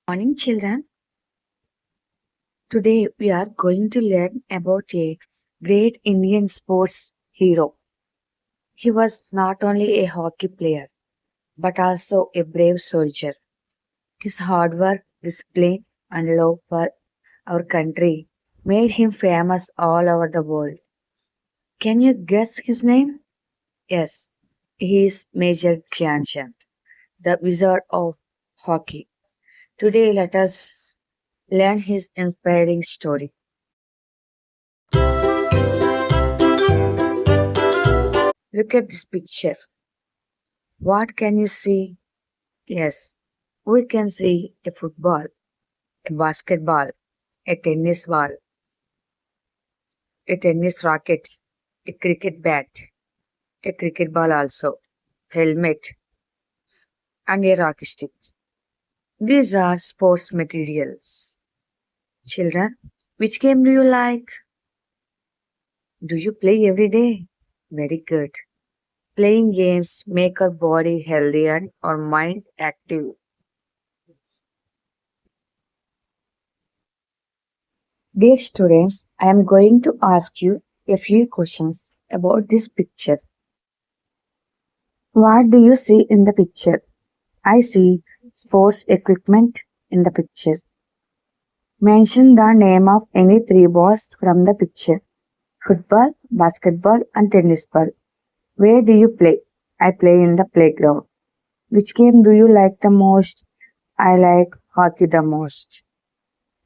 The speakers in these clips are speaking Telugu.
Morning, children. Today we are going to learn about a great Indian sports hero. He was not only a hockey player but also a brave soldier. His hard work, discipline, and love for our country made him famous all over the world. Can you guess his name? Yes, he is Major Dhyanchand, the wizard of hockey. Today let us learn his inspiring story. Look at this picture. What can you see? Yes, we can see a football, a basketball, a tennis ball, a tennis racket, a cricket bat, a cricket ball also, helmet, and a rock stick. These are sports materials. Children, which game do you like? Do you play every day? Very good. Playing games make our body healthy and our mind active. Dear students, I am going to ask you a few questions about this picture. What do you see in the picture? I see sports equipment in the picture. Mention the name of any three balls from the picture. Football, basketball, and tennis ball. Where do you play? I play in the playground. Which game do you like the most? I like hockey the most.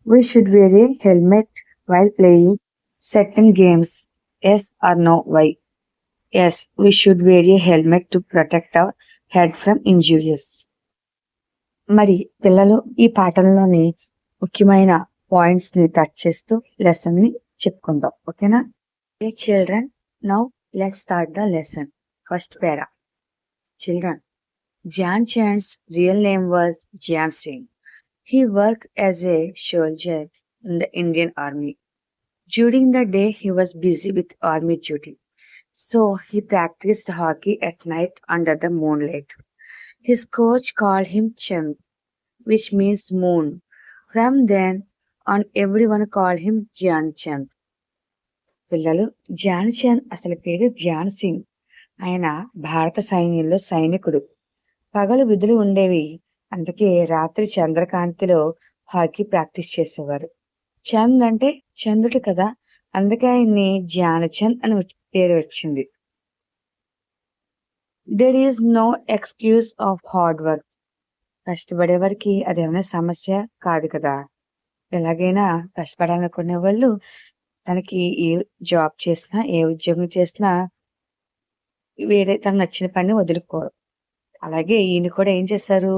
We should wear a helmet while playing certain games. Yes or no? Why? Yes, we should wear a helmet to protect our head from injuries. మరి పిల్లలు ఈ పాఠంలోని ముఖ్యమైన పాయింట్స్ ని టచ్ చేస్తూ లెసన్ ని చెప్పుకుందాం. ఓకేనా? Hey children, now let's start the lesson. First para. Children, Dhyan Chand's real name was Dhyan Singh. He worked as a soldier in the Indian Army. During the day, he was busy with army duty. So he practiced hockey at night under the moonlight. His coach called him Chand, which means moon. From then on, everyone called him Dhyan Chand. పిల్లలు, ధ్యాన్ చంద్ అసలు పేరు ధ్యాన్ సింగ్. ఆయన భారత సైన్యంలో సైనికుడు. పగలు విధులు ఉండేవి, అందుకే రాత్రి చంద్రకాంతిలో హాకీ ప్రాక్టీస్ చేసేవారు. చంద్ అంటే చంద్రుడు కదా, అందుకే ఆయన్ని ధ్యానచంద్ అని పేరు వచ్చింది. There is no excuse of hard work. కష్టపడే వారికి అదేమైనా సమస్య కాదు కదా. ఎలాగైనా కష్టపడాలనుకునే వాళ్ళు తనకి ఏ జాబ్ చేసినా, ఏ ఉద్యోగం చేసినా వేరే తనకు నచ్చిన పని వదులుకోరు. అలాగే ఈయన కూడా ఏం చేశారు,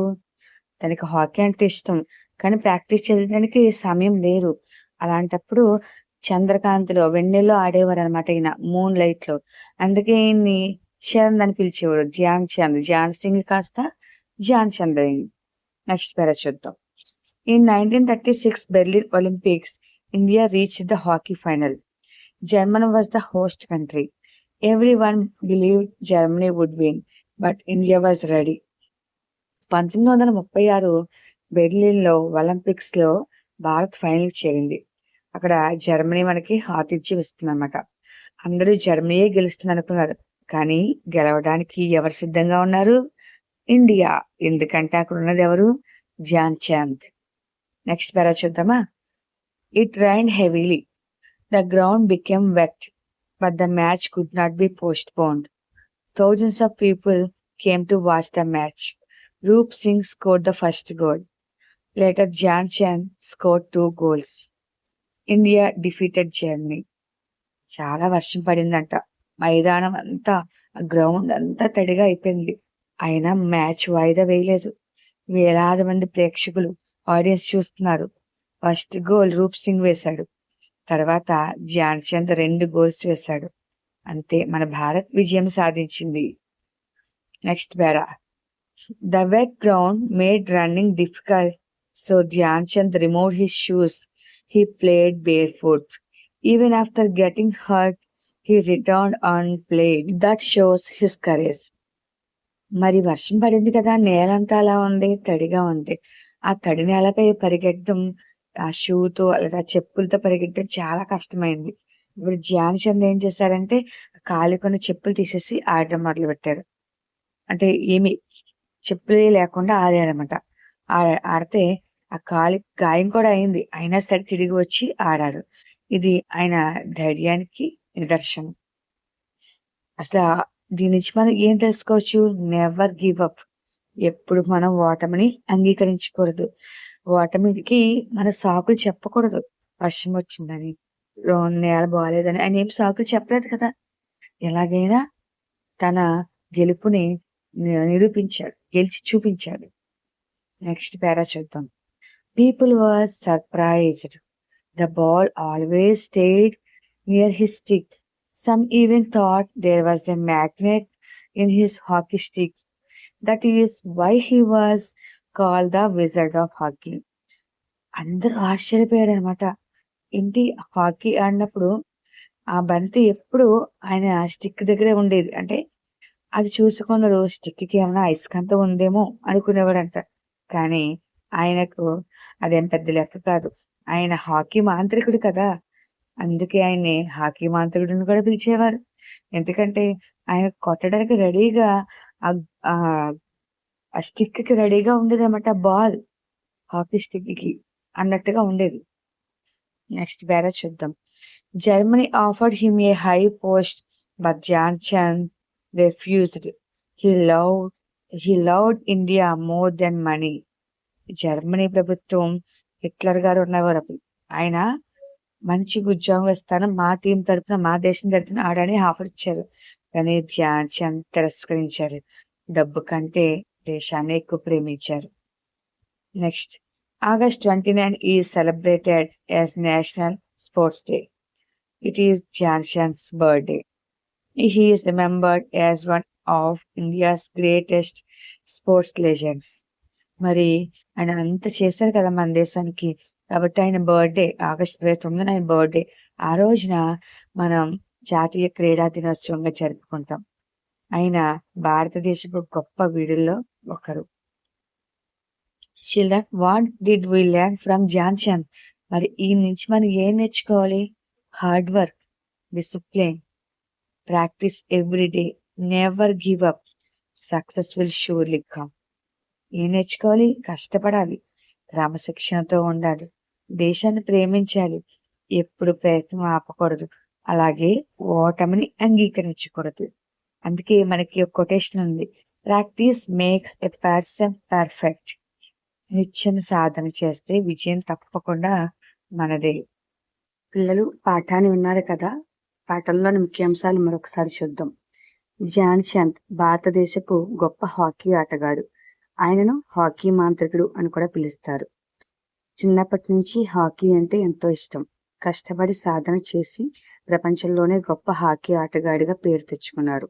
తనకి హాకీ అంటే ఇష్టం, కానీ ప్రాక్టీస్ చేయడానికి సమయం లేదు. అలాంటప్పుడు చంద్రకాంతిలో వెన్నెల్లో ఆడేవారు అనమాట ఈయన, మూన్ లైట్ లో. అందుకే ఈయన్ని చంద్ అని పిలిచేవాడు. ధ్యాన్ చంద్, ధ్యాన్ సింగ్ కాస్త ధ్యాన్ చంద్ అయింది. నెక్స్ట్ పేరా చూద్దాం. In 1936 Berlin Olympics, India reached the hockey final. Germany was the host country. Everyone believed Germany would win, but India was ready. 1936 బెర్లిన్లో ఒలింపిక్స్లో భారత్ ఫైనల్ చేరింది. అక్కడ జర్మనీ మనకి ఆతిథ్యం ఇస్తుందన్నమాట. అందరూ జర్మనీయే గెలుస్తుంది అనుకున్నారు, కానీ గెలవడానికి ఎవరు సిద్ధంగా ఉన్నారు? ఇండియా. ఎందుకంటే అక్కడ ఉన్నది ఎవరు? ధ్యాన్ చంద్. నెక్స్ట్ పేరా చూద్దామా. It rained heavily. The ground became wet, but the match could not be postponed. Thousands of people came to watch the match. Roop Singh scored the first goal. Later, Dhyan Chand scored 2 goals. India defeated Germany. చాలా వర్షం పడిందంట. మైదానం అంతా, గ్రౌండ్ అంతా తడిగా అయిపోయింది. అయినా మ్యాచ్ వాయిదా వేయలేదు. వేలాది మంది ప్రేక్షకులు ఆడియన్స్ చూస్తున్నారు. ఫస్ట్ గోల్ రూప్ సింగ్ వేశాడు. తర్వాత ధ్యాన్ చంద్ 2 గోల్స్ వేశాడు. అంతే, మన భారత్ విజయం సాధించింది. Next para. The wet ground made running difficult, so Dhyan Chand removed his shoes. He played barefoot. Even after getting hurt, he returned and played. That shows his courage. మరి వర్షం పడింది కదా, నేలంతా అలా ఉంది, తడిగా ఉంది. ఆ తడి నేలపై పరిగెత్తడం ఆ షూతో లేదా చెప్పులతో పరిగెత్తడం చాలా కష్టమైంది. ఇప్పుడు ధ్యాన్ చంద్ ఏం చేశారంటే కాలికున్న చెప్పులు తీసేసి ఆడడం మొదలుపెట్టారు. అంటే ఏమి చెప్పులే లేకుండా ఆడారన్నమాట. ఆడితే ఆ కాలికి గాయం కూడా అయింది. అయినా సరే తిరిగి వచ్చి ఆడారు. ఇది ఆయన ధైర్యానికి నిదర్శనం. అసలా దీని నుంచి మనం ఏం తెలుసుకోవచ్చు? Never give up. ఎప్పుడు మనం ఓటమిని అంగీకరించకూడదు. ఓటమికి మన సాకులు చెప్పకూడదు. వర్షం వచ్చిందని, నేల బాలేదని ఆయనేం సాకులు చెప్పలేదు కదా! ఎలాగైనా తన గెలుపుని నిరూపించాడు. గెలిచి చూపించాడు. నెక్స్ట్ పారా చూద్దాం. People were surprised. The ball always stayed near his stick. Some even thought there was a magnet in his hockey stick. That is why he was called the Wizard of Hockey. అందరూ ఆశ్చర్యపోయారనమాట. ఏంటి హాకీ ఆడినప్పుడు ఆ బంతి ఎప్పుడు ఆయన స్టిక్ దగ్గరే ఉండేది. అంటే అది చూసి కొందరు స్టిక్‌కి ఏమైనా అయస్కాంతం ఉందేమో అనుకునేవారంట. కానీ ఆయనకు అదేం పెద్ద లెక్క కాదు. ఆయన హాకీ మాంత్రికుడు కదా! అందుకే ఆయన్ని హాకీ మాంత్రికుడని కూడా పిలిచేవారు. ఎందుకంటే ఆయన కొట్టడానికి రెడీగా ఆహ్, ఆహ్, ఆ స్టిక్‌కి రెడీగా ఉండేదన్నమాట బాల్. హాకీ స్టిక్‌కి అన్నట్టుగా ఉండేది. నెక్స్ట్ పారా చూద్దాం. Germany offered him a high post, but Dhyan refused. He loved he loved India more than money. Germany ప్రభుత్వం హిట్లర్ గారు ఉన్నవారు అప్పుడు. ఆయన మంచి ఉద్యోగం ఇస్తాను. మా టీం తరపున, మా దేశం తరపున ఆడని ఆఫర్ ఇచ్చారు. కానీ ధ్యాన్ చంద్ తిరస్కరించారు. డబ్బు కంటే దేశాన్ని ఎక్కువ ప్రేమించారు. Next August 29 is celebrated as National Sports Day. It is Dhyan Chand's birthday. He is remembered as one of India's greatest sports legends. మరి ఆయన అంత చేశారు కదా మన దేశానికి. కాబట్టి ఆయన బర్త్‌డే ఆగస్ట్ 29 ఆయన బర్త్‌డే. ఆ రోజున మనం జాతీయ క్రీడా దినోత్సవంగా జరుపుకుంటాం. ఆయన భారతదేశపు గొప్ప వీరుల్లో ఒకరు. Children what did we learn from Dhyan Chand? మరి ఈయన నుంచి మనం ఏం నేర్చుకోవాలి? Hard work, discipline, practice every day, never give up, success will surely come. ఏం నేర్చుకోవాలి? కష్టపడాలి, క్రమశిక్షణతో ఉండాలి, దేశాన్ని ప్రేమించాలి, ఎప్పుడు ప్రయత్నం ఆపకూడదు, అలాగే ఓటమిని అంగీకరించకూడదు. అందుకే మనకి ఒక కొటేషన్ ఉంది, practice makes a person perfect. నిత్యం సాధన చేస్తే విజయం తప్పకుండా మనదే. పిల్లలు పాఠాన్ని విన్నారు కదా. పాఠంలోని ముఖ్యాంశాలు మరొకసారి చూద్దాం. ధ్యాన్ చంద్ భారతదేశపు గొప్ప హాకీ ఆటగాడు. ఆయనను హాకీ మాంత్రికుడు అని కూడా పిలుస్తారు. చిన్నప్పటి నుంచి హాకీ అంటే ఎంతో ఇష్టం. కష్టపడి సాధన చేసి ప్రపంచంలోనే గొప్ప హాకీ ఆటగాడిగా పేరు తెచ్చుకున్నారు.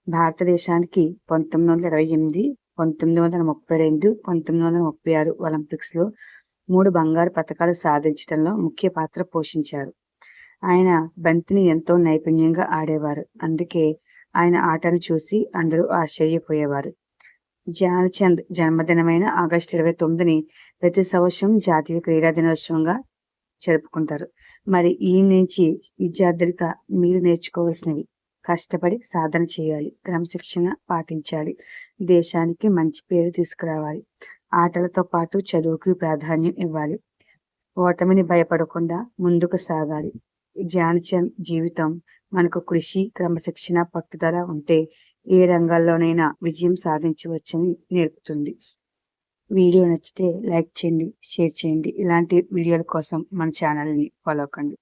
భారతదేశానికి 1928, 1932, 1936 ఒలింపిక్స్లో 3 బంగారు పతకాలు సాధించడంలో ముఖ్య పాత్ర పోషించారు. ఆయన బంతిని ఎంతో నైపుణ్యంగా ఆడేవారు. అందుకే ఆయన ఆటను చూసి అందరూ ఆశ్చర్యపోయేవారు. ధ్యాన్ చంద్ జన్మదినమైన ఆగస్టు 29ని ప్రతి సంవత్సరం జాతీయ క్రీడా దినోత్సవంగా జరుపుకుంటారు. మరి ఈ నుంచి విద్యార్థులుగా మీరు నేర్చుకోవాల్సినవి: కష్టపడి సాధన చేయాలి, క్రమశిక్షణ పాటించాలి, దేశానికి మంచి పేరు తీసుకురావాలి, ఆటలతో పాటు చదువుకి ప్రాధాన్యం ఇవ్వాలి, ఓటమిని భయపడకుండా ముందుకు సాగాలి. ధ్యాన్ చంద్ జీవితం మనకు కృషి, క్రమశిక్షణ, పట్టుదల ఉంటే ఏ రంగాల్లోనైనా విజయం సాధించవచ్చని నేర్పుతుంది. వీడియో నచ్చితే లైక్ చేయండి, షేర్ చేయండి. ఇలాంటి వీడియోల కోసం మన ఛానల్ని ఫాలో కండి.